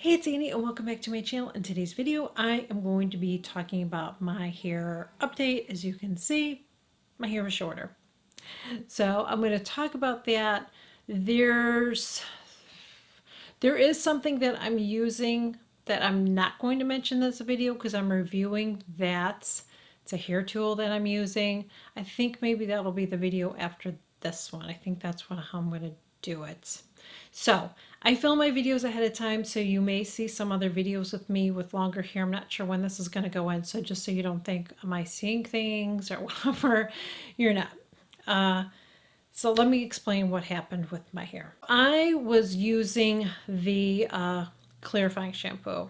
Hey, it's Annie and welcome back to my channel. In today's video, I am going to be talking about my hair update. As you can see, my hair is shorter. So I'm going to talk about that. There's there is something that I'm using that I'm not going to mention in this video because I'm reviewing that. It's a hair tool that I'm using. I think maybe that'll be the video after this one. I think that's how I'm going to do it. So I film my videos ahead of time, so you may see some other videos with me with longer hair. I'm not sure when this is going to go in, so just so you don't think, am I seeing things or whatever, you're not. So let me explain what happened with my hair. I was using the clarifying shampoo,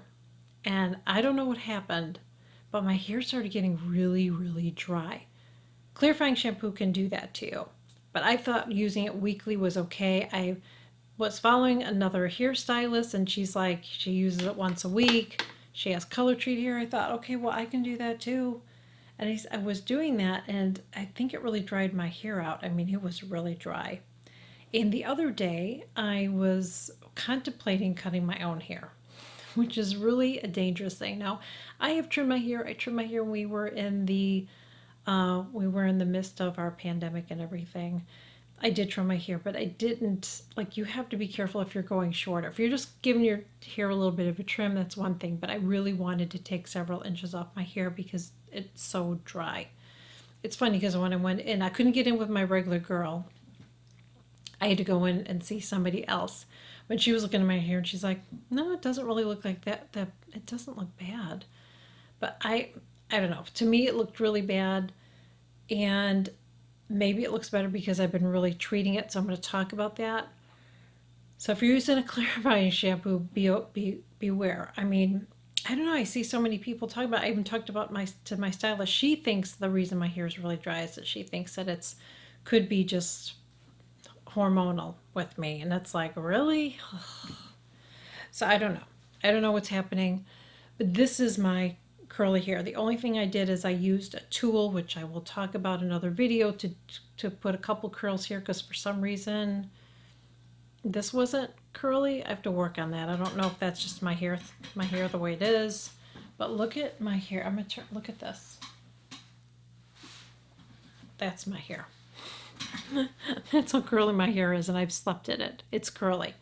and I don't know what happened, but my hair started getting really, really dry. Clarifying shampoo can do that to you, but I thought using it weekly was okay. I was following another hairstylist, and she's like, she uses it once a week. She has color treat hair. I thought, okay, well, I can do that too. And I was doing that, and I think it really dried my hair out. I mean, it was really dry. And the other day, I was contemplating cutting my own hair, which is really a dangerous thing. Now, I have trimmed my hair. I trimmed my hair when we were in the midst of our pandemic and everything. I did trim my hair, but I didn't, like, you have to be careful if you're going shorter. If you're just giving your hair a little bit of a trim, that's one thing, but I really wanted to take several inches off my hair because it's so dry. It's funny because when I went in, I couldn't get in with my regular girl. I had to go in and see somebody else. When she was looking at my hair, and she's like, no, it doesn't really look like that. It doesn't look bad. But I don't know. To me, it looked really bad. And maybe it looks better because I've been really treating it, so I'm going to talk about that. So if you're using a clarifying shampoo, beware. I mean, I don't know. I see so many people talk about. I even talked about to my stylist. She thinks the reason my hair is really dry is that she thinks that it's could be just hormonal with me, and it's like, really. So I don't know. I don't know what's happening, but this is my curly hair. The only thing I did is I used a tool, which I will talk about in another video, to put a couple curls here because for some reason this wasn't curly. I have to work on that. I don't know if that's just my hair the way it is, but look at my hair. I'm gonna look at this. That's my hair. That's how curly my hair is, and I've slept in it. It's curly.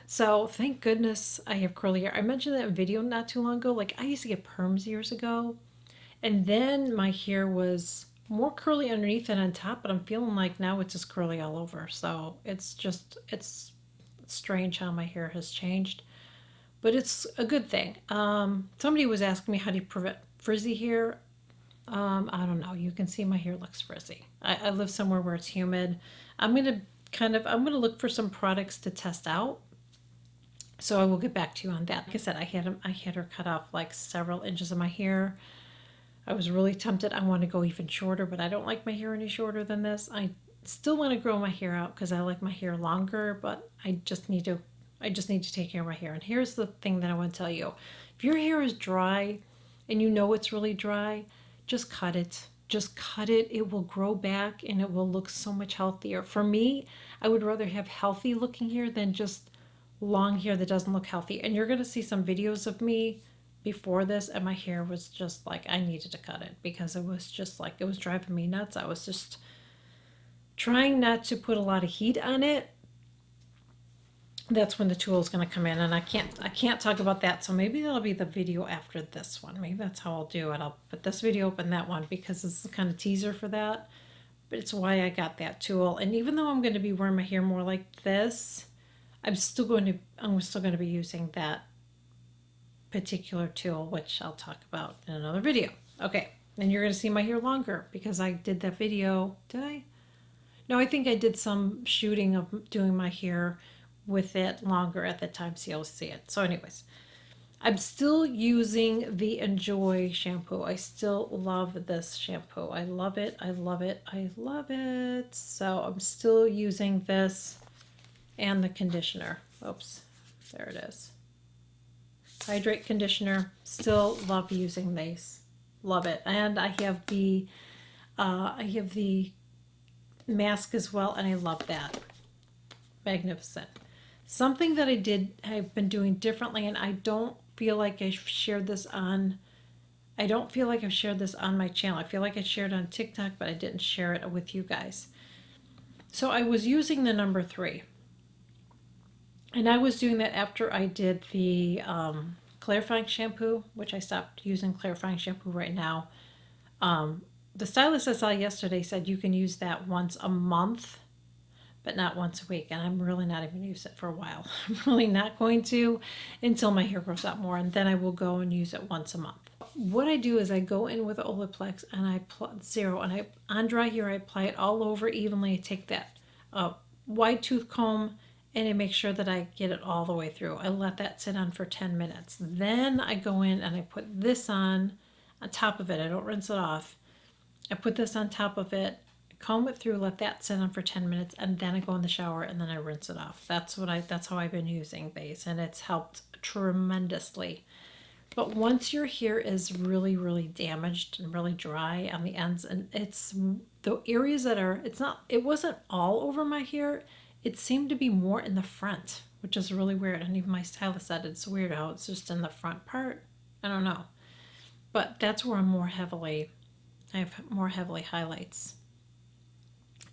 So thank goodness I have curly hair. I mentioned that in a video not too long ago. Like, I used to get perms years ago, and then my hair was more curly underneath than on top, but I'm feeling like now it's just curly all over. So it's strange how my hair has changed, but it's a good thing. Somebody was asking me, how do you prevent frizzy hair? I don't know. You can see my hair looks frizzy. I live somewhere where it's humid. I'm gonna look for some products to test out. So I will get back to you on that. Like I said, I had her cut off like several inches of my hair. I was really tempted. I want to go even shorter, but I don't like my hair any shorter than this. I still want to grow my hair out because I like my hair longer, but I just need to take care of my hair. And here's the thing that I want to tell you. If your hair is dry and you know it's really dry, just cut it. Just cut it. It will grow back and it will look so much healthier. For me, I would rather have healthy looking hair than just long hair that doesn't look healthy. And you're going to see some videos of me before this, and my hair was just like, I needed to cut it because it was just like, it was driving me nuts. I was just trying not to put a lot of heat on it. That's when the tool is going to come in, and I can't talk about that. So maybe that'll be the video after this one. Maybe that's how I'll do it. I'll put this video up and that one because it's the kind of teaser for that. But it's why I got that tool. And even though I'm going to be wearing my hair more like this, I'm still going to be using that particular tool, which I'll talk about in another video. Okay, and you're going to see my hair longer because I did that video. Did I? No, I think I did some shooting of doing my hair with it longer at the time, so you'll see it. So anyways, I'm still using the Enjoy shampoo. I still love this shampoo. I love it. I love it. I love it. So I'm still using this and the conditioner. Oops, there it is. Hydrate conditioner. Still love using these. Love it. And I have the mask as well, and I love that. Magnificent. Something that I've been doing differently, and I don't feel like I've shared this on, I don't feel like I've shared this on my channel. I feel like I shared it on TikTok, but I didn't share it with you guys. So I was using the number 3. And I was doing that after I did the clarifying shampoo, which I stopped using clarifying shampoo right now. The stylist I saw yesterday said you can use that once a month, but not once a week. And I'm really not even use it for a while. I'm really not going to until my hair grows out more, and then I will go and use it once a month. What I do is I go in with Olaplex and I zero, and I on dry hair I apply it all over evenly. I take that wide tooth comb and I make sure that I get it all the way through. I let that sit on for 10 minutes. Then I go in and I put this on top of it. I don't rinse it off. I put this on top of it, comb it through, let that sit on for 10 minutes, and then I go in the shower and then I rinse it off. That's how I've been using base, and it's helped tremendously. But once your hair is really, really damaged and really dry on the ends, and it's the areas that are, it wasn't all over my hair. It seemed to be more in the front, which is really weird. And even my stylist said it's weird how it's just in the front part. I don't know. But that's where I have more heavily highlights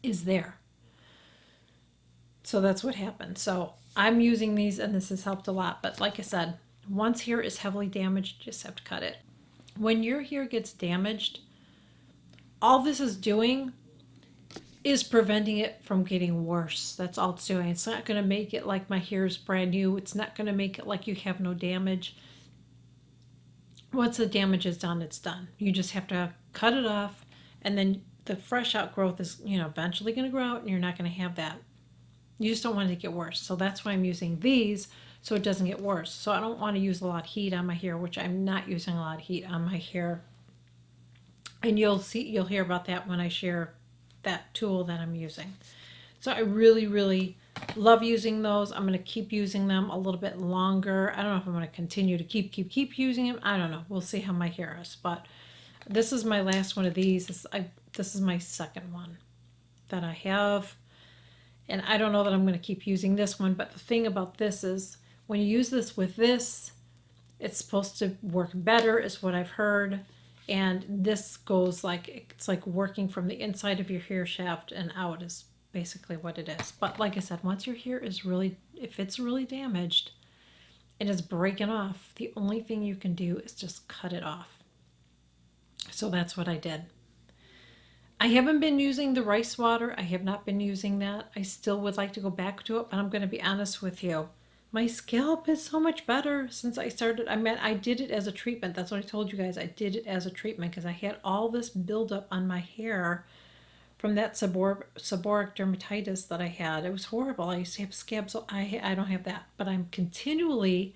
is there. So that's what happened. So I'm using these and this has helped a lot. But like I said, once hair is heavily damaged, you just have to cut it. When your hair gets damaged, all this is doing is preventing it from getting worse. That's all it's doing. It's not going to make it like my hair is brand new. It's not going to make it like you have no damage. Once the damage is done, it's done. You just have to cut it off, and then the fresh outgrowth is, eventually going to grow out, and you're not going to have that. You just don't want it to get worse. So that's why I'm using these, so it doesn't get worse. So I don't want to use a lot of heat on my hair, which I'm not using a lot of heat on my hair. And you'll hear about that when I share that tool that I'm using. So I really, really love using those. I'm going to keep using them a little bit longer. I don't know if I'm going to continue to keep using them. I don't know. We'll see how my hair is. But this is my last one of these. This is my second one that I have. And I don't know that I'm going to keep using this one. But the thing about this is when you use this with this, it's supposed to work better is what I've heard. And this goes it's like working from the inside of your hair shaft and out is basically what it is. But like I said, once your hair is if it's really damaged and it's breaking off, the only thing you can do is just cut it off. So that's what I did. I haven't been using the rice water. I have not been using that. I still would like to go back to it, but I'm going to be honest with you. My scalp is so much better since I started. I did it as a treatment. That's what I told you guys. I did it as a treatment because I had all this buildup on my hair from that seborrheic dermatitis that I had. It was horrible. I used to have scabs. So I don't have that, but I'm continually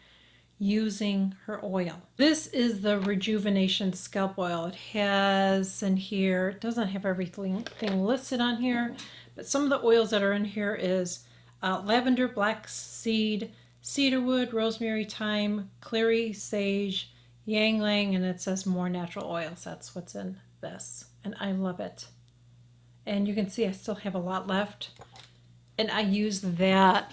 using her oil. This is the Rejuvenation Scalp Oil. It has in here, it doesn't have everything listed on here, but some of the oils that are in here is lavender, black seed, cedarwood, rosemary, thyme, clary, sage, ylang ylang, and it says more natural oils. That's what's in this, and I love it. And you can see I still have a lot left, and I use that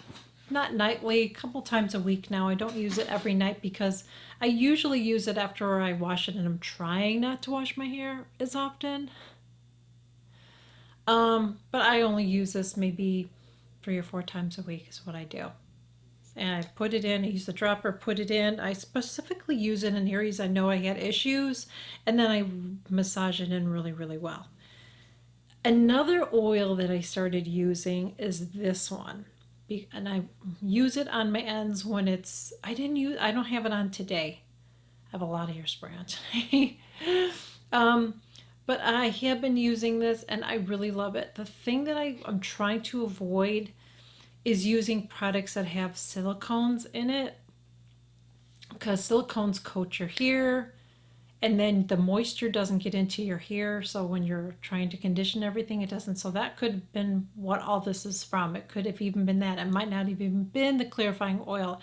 not nightly, a couple times a week now. I don't use it every night because I usually use it after I wash it, and I'm trying not to wash my hair as often. But I only use this maybe 3 or 4 times a week is what I do. And I put it in, I use the dropper, put it in. I specifically use it in areas I know I had issues, and then I massage it in really, really well. Another oil that I started using is this one. And I use it on my ends when I don't have it on today. I have a lot of hairspray on today. But I have been using this and I really love it. The thing that I'm trying to avoid is using products that have silicones in it, because silicones coat your hair and then the moisture doesn't get into your hair. So when you're trying to condition everything, it doesn't. So that could have been what all this is from. It could have even been that. It might not have even been the clarifying oil.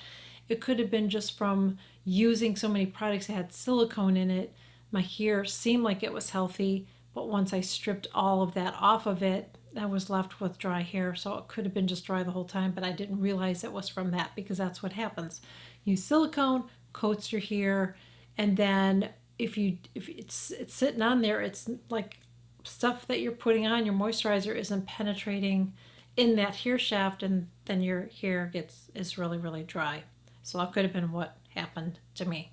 It could have been just from using so many products that had silicone in it. My hair seemed like it was healthy, but once I stripped all of that off of it, I was left with dry hair, so it could have been just dry the whole time, but I didn't realize it was from that because that's what happens. Use silicone, coats your hair, and then if it's sitting on there, it's like stuff that you're putting on, your moisturizer isn't penetrating in that hair shaft, and then your hair is really, really dry. So that could have been what happened to me.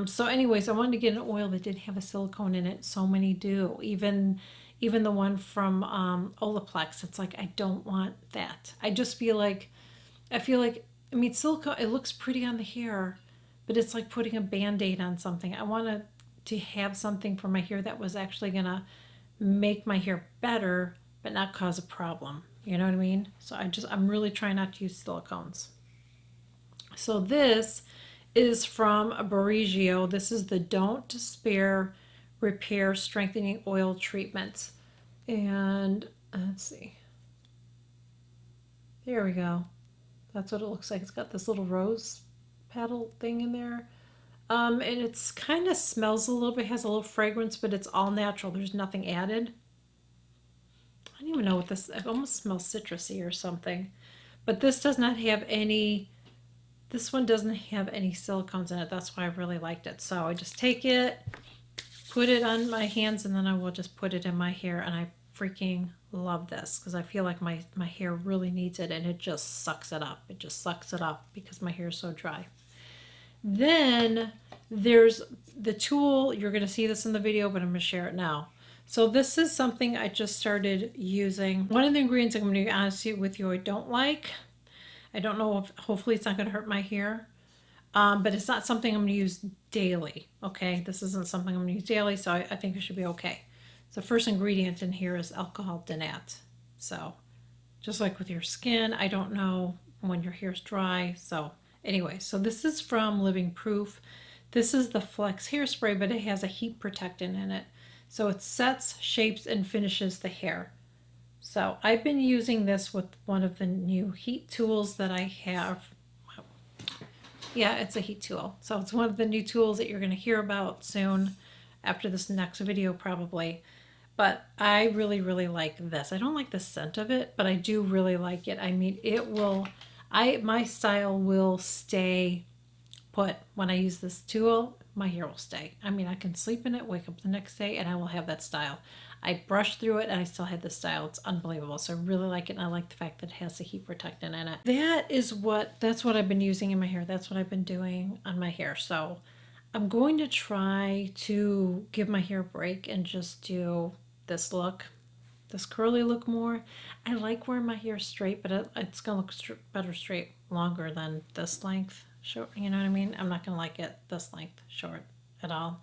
So anyways, I wanted to get an oil that did have a silicone in it. So many do. Even the one from Olaplex. It's like I don't want that. I feel like I mean silicone. It looks pretty on the hair, but it's like putting a band-aid on something. I wanted to have something for my hair that was actually gonna make my hair better, but not cause a problem. You know what I mean? So I'm really trying not to use silicones. So this is from Borigio. This is the Don't Despair Repair Strengthening Oil Treatment. And let's see. There we go. That's what it looks like. It's got this little rose petal thing in there. And it's kind of smells a little bit, has a little fragrance, but it's all natural. There's nothing added. I don't even know what this, it almost smells citrusy or something. But this does not have any, this one doesn't have any silicones in it. That's why I really liked it. So I just take it, put it on my hands, and then I will just put it in my hair. And I freaking love this because I feel like my hair really needs it, and it just sucks it up. It just sucks it up because my hair is so dry. Then there's the tool. You're going to see this in the video, but I'm going to share it now. So this is something I just started using. One of the ingredients I'm going to be honest with you I don't like. I don't know if, hopefully it's not going to hurt my hair. But it's not something I'm going to use daily, okay? This isn't something I'm going to use daily, so I think it should be okay. So the first ingredient in here is alcohol denat. So just like with your skin, I don't know when your hair's dry. So anyway, so this is from Living Proof. This is the Flex hairspray, but it has a heat protectant in it. So it sets, shapes, and finishes the hair. So I've been using this with one of the new heat tools that I have. Yeah, it's a heat tool. So it's one of the new tools that you're going to hear about soon after this next video probably. But I really, really like this. I don't like the scent of it, but I do really like it. I mean, it will, my style will stay put when I use this tool. My hair will stay. I mean, I can sleep in it, wake up the next day, and I will have that style. I brushed through it and I still had the style. It's unbelievable. So I really like it, and I like the fact that it has a heat protectant in it. That's what I've been using in my hair. That's what I've been doing on my hair. So I'm going to try to give my hair a break and just do this look, this curly look more. I like wearing my hair straight, but it's gonna look better straight longer than this length short. You know what I mean? I'm not gonna like it this length short at all.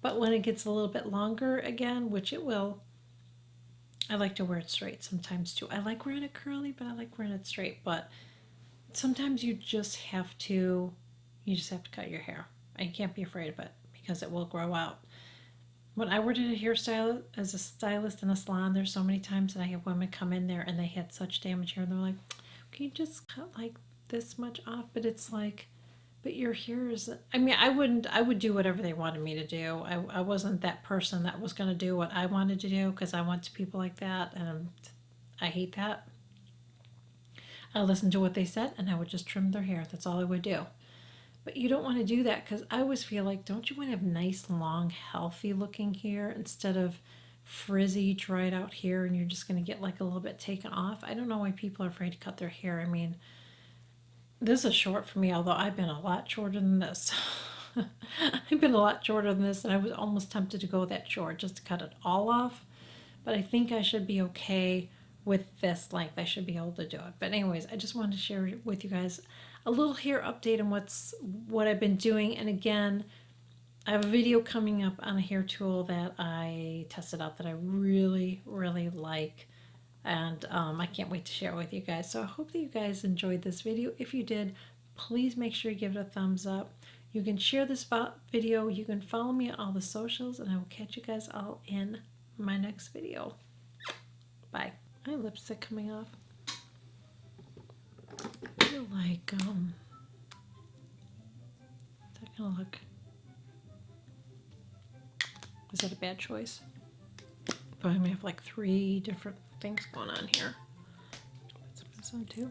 But when it gets a little bit longer again, which it will, I like to wear it straight sometimes too. I like wearing it curly, but I like wearing it straight. But sometimes you just have to cut your hair. And you can't be afraid of it because it will grow out. When I worked at a hairstylist as a stylist in a salon, there's so many times that I have women come in there and they had such damaged hair and they're like, can you just cut like this much off? But it's like, but your hair is, I mean, I would do whatever they wanted me to do. I wasn't that person that was going to do what I wanted to do because I went to people like that, and I hate that. I listened to what they said and I would just trim their hair. That's all I would do. But you don't want to do that because I always feel like, don't you want to have nice, long, healthy looking hair instead of frizzy, dried out hair and you're just going to get like a little bit taken off? I don't know why people are afraid to cut their hair. I mean, this is short for me, although I've been a lot shorter than this. I've been a lot shorter than this, and I was almost tempted to go that short just to cut it all off. But I think I should be okay with this length. I should be able to do it. But anyways, I just wanted to share with you guys a little hair update on what I've been doing. And again, I have a video coming up on a hair tool that I tested out that I really, really like. And I can't wait to share it with you guys. So I hope that you guys enjoyed this video. If you did, please make sure you give it a thumbs up. You can share this video. You can follow me on all the socials, and I will catch you guys all in my next video. Bye. My lipstick coming off. I feel like, that gonna look, is that a bad choice? But I'm gonna have like 3 different things going on here. Put some of this on too.